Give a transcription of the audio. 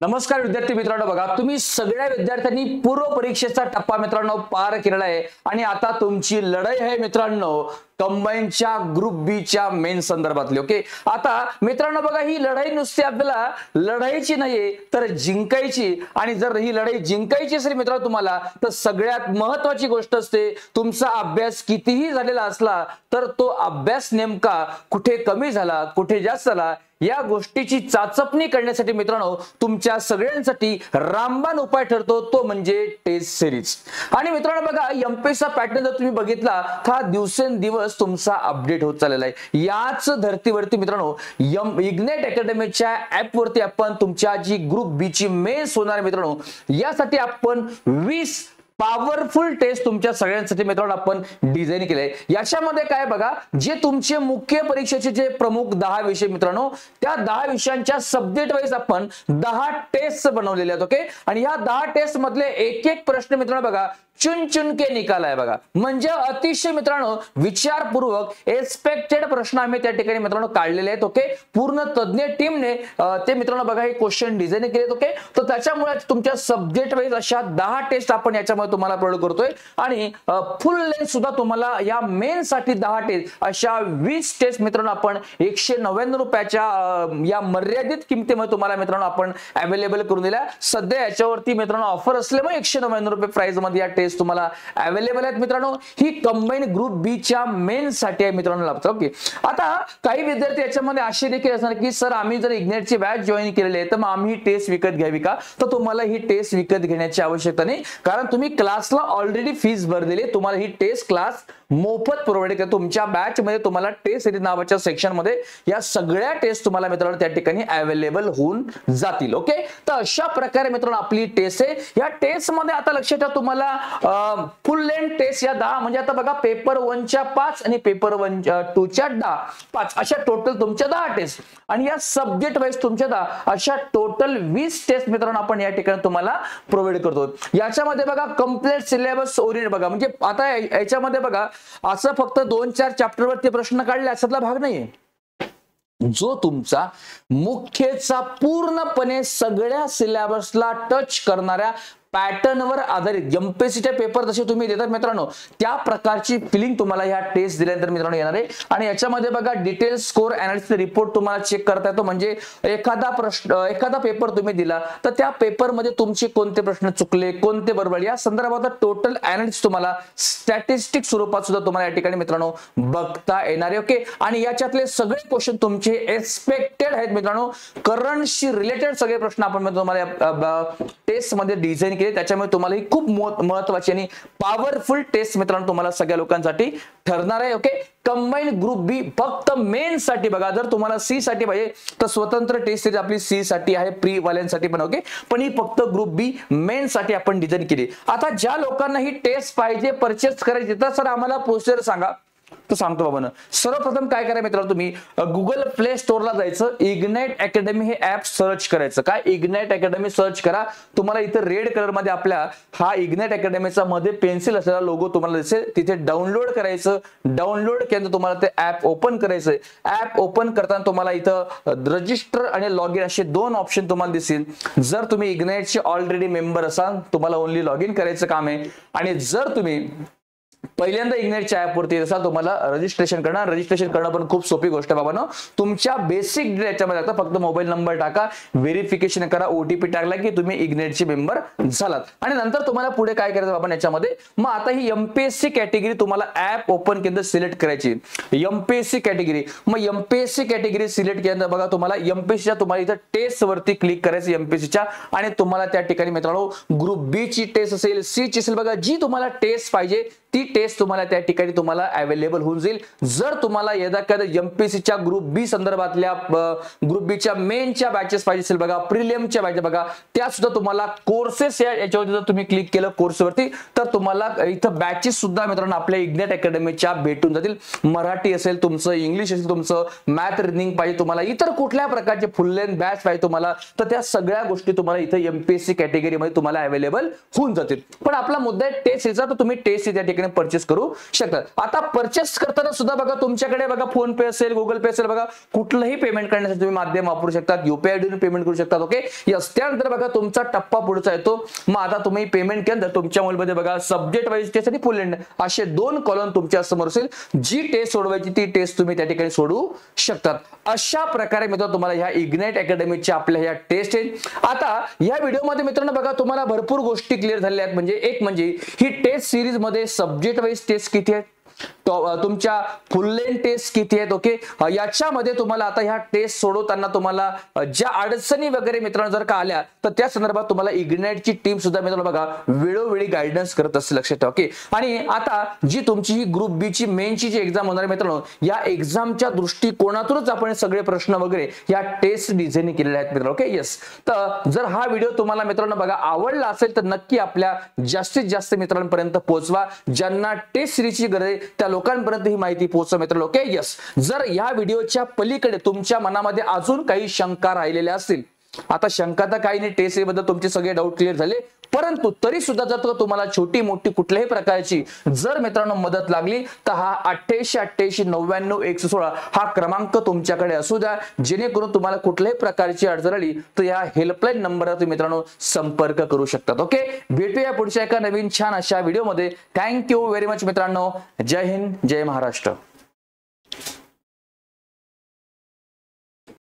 नमस्कार विद्यार्थी मित्रांनो, बघा तुम्ही सगळ्या विद्यार्थ्यांनी पूर्व परीक्षेचा टप्पा मित्रांनो पार केलेला आहे आणि आता तुमची लढाई आहे मित्रांनो कंबाईनच्या ग्रुप बी च्या मेन संदर्भातली. ओके, आता मित्रांनो बघा ही लढाई नुसती आपल्याला लढाईची नाहीये तर जिंकायची. आणि जर ही लढाई जिंकायची असेल मित्रांनो तुम्हाला, तर सगळ्यात महत्त्वाची गोष्ट असते तुमचा अभ्यास कितीही झालेला असला तर तो अभ्यास नेमका कुठे कमी झाला कुठे जास्त झाला या गोष्टीची चाचपणी करण्यासाठी मित्रांनो तुमच्या सगळ्यांसाठी रामबाण उपाय ठरतो, तो म्हणजे टेस्ट सिरीज. आणि मित्रांनो बघा एमपीएससीचा पॅटर्न जर तुम्ही बघितला तर हा दिवसेंदिवस तुमचा अपडेट होत चाललेला आहे. याच धर्तीवरती मित्रांनो इग्नाइट अकॅडमीच्या ऍप वरती आपण तुमच्या जी ग्रुप बी ची मेन्स होणार मित्रांनो यासाठी आपण 20 पॉवरफुल टेस्ट तुमच्या सगळ्यांसाठी मित्रांनो आपण डिझाईन केले. याच्यामध्ये काय बघा, जे तुमचे मुख्य परीक्षेचे जे प्रमुख 10 विषय मित्रांनो त्या 10 विषयांच्या सब्जेक्ट वाईज आपण 10 टेस्ट बनवलेले आहेत. ओके, आणि या 10 टेस्ट मधले एक एक प्रश्न मित्रांनो बघा चुन चुन के निकाल आहे बघा, म्हणजे अतिशय मित्रांनो विचारपूर्वक एक्सपेक्टेड प्रश्न आम्ही त्या ठिकाणी मित्रांनो काढलेले आहेत. ओके, पूर्ण तज्ञ टीमने ते मित्रांनो बघा हे क्वेश्चन डिझाईन केलेत. ओके, तर त्याच्यामुळे तुमच्या सब्जेक्ट वाईज अशा 10 टेस्ट आपण याच्यामध्ये तुम्हाला प्रोव्हाइड करतोय आणि फुल लेंथ सुद्धा तुम्हाला या मेन साठी 10 टेस्ट अशा 20 टेस्ट मित्रांनो आपण 199 रुपयाच्या या मर्यादित किमतीमध्ये तुम्हाला मित्रांनो आपण अवेलेबल करून दिल्या. सध्या याच्यावरती मित्रांनो ऑफर असल्यामुळे 199 रुपये प्राइस मध्ये या टेस्ट तुम्हाला अवेलेबल आहेत मित्रांनो. ही कंबाईन ग्रुप बी च्या मेन साठी आहे मित्रांनो. ओके, आता काही विद्यार्थी याच्यामध्ये असे देखील असणार की सर आम्ही जर इग्नाइटची बॅच जॉईन केलेली आहे तर मग आम्ही टेस्ट विकत घ्यावी का? तर तुम्हाला ही टेस्ट विकत घेण्याची आवश्यकता नाही, कारण तुम्ही क्लासला ऑलरेडी फीस भरलेली आहे. तुम्हाला ही टेस्ट क्लास मोफत प्रोव्हाइड करतो. तुमच्या बॅच मध्ये तुम्हाला टेस्ट सिरीज नावाच्या सेक्शन मध्ये या सगळ्या टेस्ट तुम्हाला मित्रांनो त्या ठिकाणी अवेलेबल होऊन जातील. ओके, तर अशा प्रकारे मित्रांनो आपली टेस्ट आहे. या टेस्ट मध्ये आता लक्षात ठेवा तुम्हाला फुल लेंथ टेस्ट या 10 म्हणजे आता बघा पेपर 1 च्या 5 आणि पेपर 2 च्या 5 अशा टोटल तुमच्या 10 टेस्ट आणि या सब्जेक्ट वाईज तुमच्या 10 अशा टोटल 20 टेस्ट मित्रांनो आपण या ठिकाणी तुम्हाला प्रोव्हाइड करतो. याच्यामध्ये बघा कंप्लीट सिलेबस ओरिएंटेड बघा, म्हणजे आता याच्यामध्ये बघा असं फक्त 2-4 चॅप्टर वरती प्रश्न काढले असातला भाग नाहीये. जो तुमचा मुख्यचा पूर्णपणे सगळ्या सिलेबसला टच करणाऱ्या पॅटर्नवर आधारित एमपीएससीचे पेपर जसे तुम्ही देतात मित्रांनो त्या प्रकारची फिलिंग तुम्हाला या टेस्ट दिल्यानंतर मित्रांनो येणार आहे. आणि याच्यामध्ये बघा डिटेल स्कोर अनालिसिस रिपोर्ट तुम्हाला चेक करता येतो, म्हणजे एखादा पेपर तुम्ही दिला तर त्या पेपर मध्ये तुमचे कोणते प्रश्न चुकले कोणते बरोबर या संदर्भात टोटल अनालिसिस तुम्हाला स्टॅटिस्टिक स्वरूपात सुद्धा तुम्हाला या ठिकाणी मित्रांनो बघता येणार आहे. ओके, आणि याच्यातले सगळे क्वेश्चन तुमचे एक्सपेक्टेड आहेत मित्रांनो. करंटशी रिलेटेड सगळे प्रश्न आपण तुम्हाला टेस्ट मध्ये डिझाईन केले, त्याच्यामुळे तुम्हाला ही खूप महत्त्वाची आणि पॉवरफुल टेस्ट मित्रांनो तुम्हाला सगळ्या लोकांसाठी ठरणार आहे. ओके, कंबाईन ग्रुप बी फक्त मेन साठी बघा, जर तुम्हाला सी साठी पाहिजे तर स्वतंत्र टेस्ट सिरीज आपली सी साठी आहे, प्री वाल्यांसाठी पण. ओके, पण ही फक्त ग्रुप बी मेन साठी आपण डिझाईन केली. आता ज्या लोकांना ही टेस्ट पाहिजे परचेस करायची तर सर आम्हाला प्रोसिजर सांगा, तर सांगतो बाबांनो. सर्वप्रथम काय करा मित्रांनो, तुम्ही गुगल प्ले स्टोअरला जायचं, इग्नाइट अकॅडमी हे ऍप सर्च करायचं. काय इग्नाइट अकॅडमी सर्च करा, तुम्हाला इथे रेड कलर मध्ये आपल्या हा इग्नाइट अकॅडमीचा मध्ये पेन्सिल असलेला लोगो तुम्हाला दिसेल, तिथे डाउनलोड करायचं. डाउनलोड केल्यानंतर तुम्हाला ते ऍप ओपन करायचं. ऍप ओपन करताना तुम्हाला इथं रजिस्टर आणि लॉग इन असे 2 ऑप्शन तुम्हाला दिसतील. जर तुम्ही इग्नाइटचे ऑलरेडी मेंबर असाल तुम्हाला ओनली लॉग इन करायचं काम आहे. आणि जर तुम्ही पहिल्यांदा इग्नाइटच्या ऍप वरती असाल तुम्हाला रजिस्ट्रेशन करणं पण खूप सोपी गोष्ट आहे बाबांनो. तुमच्या बेसिक डिटेल याच्यामध्ये आता फक्त मोबाईल नंबर टाका, व्हेरिफिकेशन करा, ओटीपी टाकला की तुम्ही इग्नाइटचे मेंबर झालात. आणि नंतर तुम्हाला पुढे काय करायचं बाबा याच्यामध्ये, मग आता ही एमपीएससी कॅटेगरी तुम्हाला ऍप ओपन केलं सिलेक्ट करायची. एमपीएससी कॅटेगरी, मग एमपीएससी कॅटेगरी सिलेक्ट केल्यानंतर बघा तुम्हाला एमपीएससीच्या तुम्हाला इथं टेस्ट वरती क्लिक करायचं एमपीएससीच्या, आणि तुम्हाला त्या ठिकाणी मित्रांनो ग्रुप बी ची टेस्ट असेल, सी ची असेल, बघा जी तुम्हाला टेस्ट पाहिजे ती टेस्ट तुम्हाला त्या ठिकाणी तुम्हाला अवेलेबल होऊन जाईल. जर तुम्हाला एमपीएससीच्या ग्रुप बी संदर्भातल्या ग्रुप बी च्या मेनच्या बॅचेस पाहिजे असेल बघा, प्रिलियमच्या बॅचेस बघा, त्या सुद्धा तुम्हाला कोर्सेस याच्यावरती जर तुम्ही क्लिक केलं कोर्सवरती तर तुम्हाला इथं बॅचेस सुद्धा मित्रांनो आपल्या इग्नाइट अकॅडमीच्या भेटून जातील. मराठी असेल तुमचं, इंग्लिश असेल तुमचं, मॅथ रिजनिंग पाहिजे तुम्हाला, इतर कुठल्या प्रकारचे फुल लेंथ बॅच पाहिजे तुम्हाला, तर त्या सगळ्या गोष्टी तुम्हाला इथं एमपीएससी कॅटेगरीमध्ये तुम्हाला अवेलेबल होऊन जातील. पण आपला मुद्दा आहे टेस्ट, तर तुम्ही टेस्ट त्या ठिकाणी ठिकाणी परचेस करू शकतात। आता परचेस करताना सुद्धा बघा तुमच्याकडे बघा फोन पे असेल, गुगल पे असेल, बघा कुठलंही पेमेंट करण्यासाठी तुम्ही माध्यम वापरू शकतात, UPI आयडी पेमेंट करू शकतात। ओके यस, त्यानंतर बघा तुमचा टप्पा पुढचा येतो। मग आता तुम्ही पेमेंट केलं तर तुमच्या मोबाईलमध्ये बघा सब्जेक्ट वाईज टेस्ट आणि फुल एंड असे 2 कॉलम तुमच्या समोर असेल। जी टेस्ट सोडवायची ती टेस्ट तुम्ही त्या ठिकाणी सोडवू शकतात। अशा प्रकारे मित्रांनो तुम्हाला ह्या इग्नाइट अकॅडमीच्या आपल्या ह्या टेस्ट आहेत। आता या व्हिडिओमध्ये मित्रांनो बघा तुम्हाला भरपूर गोष्टी क्लिअर झालेल्या आहेत। म्हणजे एक म्हणजे ही टेस्ट सिरीज मध्ये सब्जेक्ट वाईज टेस्ट किती आहेत, तुमच्या फुल लेंथ टेस्ट किती आहेत। ओके याच्यामध्ये तुम्हाला आता ह्या टेस्ट सोडवताना तुम्हाला ज्या अडचणी वगैरे मित्रांनो जर का आल्या तर त्या संदर्भात तुम्हाला इग्नाइटची टीम सुद्धा मित्रांनो बघा वेळोवेळी गायडन्स करत असते, लक्षात ठेवा। ओके आणि आता जी तुमची ही ग्रुप बी ची मेनची जी एक्झाम होणार आहे मित्रांनो, या एक्झामच्या दृष्टिकोनातूनच आपण सगळे प्रश्न वगैरे या टेस्ट डिझाईन केलेले आहेत मित्रांनो। ओके यस, तर जर हा व्हिडिओ तुम्हाला मित्रांनो बघा आवडला असेल तर नक्की आपल्या जास्तीत जास्त मित्रांपर्यंत पोहोचवा। ज्यांना टेस्ट सिरीजची गरज आहे त्या लोकांपर्यंत ही माहिती पोहोचवा मित्रांनो। ओके यस, जर या व्हिडिओच्या पलीकडे तुमच्या मनामध्ये अजून काही शंका राहिलेल्या असतील, आता शंका तर काही नाही, टेस्ट बद्दल तुमचे सगळे डाऊट क्लिअर झाले, परंतु तरी सुद्धा जर तुम्हाला छोटी मोठी कुठल्याही प्रकारची जर मित्रांनो मदत लागली तर हा 8888991116 हा क्रमांक तुमच्याकडे असू द्या, जेणेकरून तुम्हाला कुठल्याही प्रकारची अडचण आली तर या हेल्पलाईन नंबरवर तुम्ही मित्रांनो संपर्क करू शकतात। ओके भेटूया पुढच्या एका नवीन छान अशा व्हिडिओमध्ये। थँक्यू व्हेरी मच मित्रांनो, जय हिंद, जय महाराष्ट्र।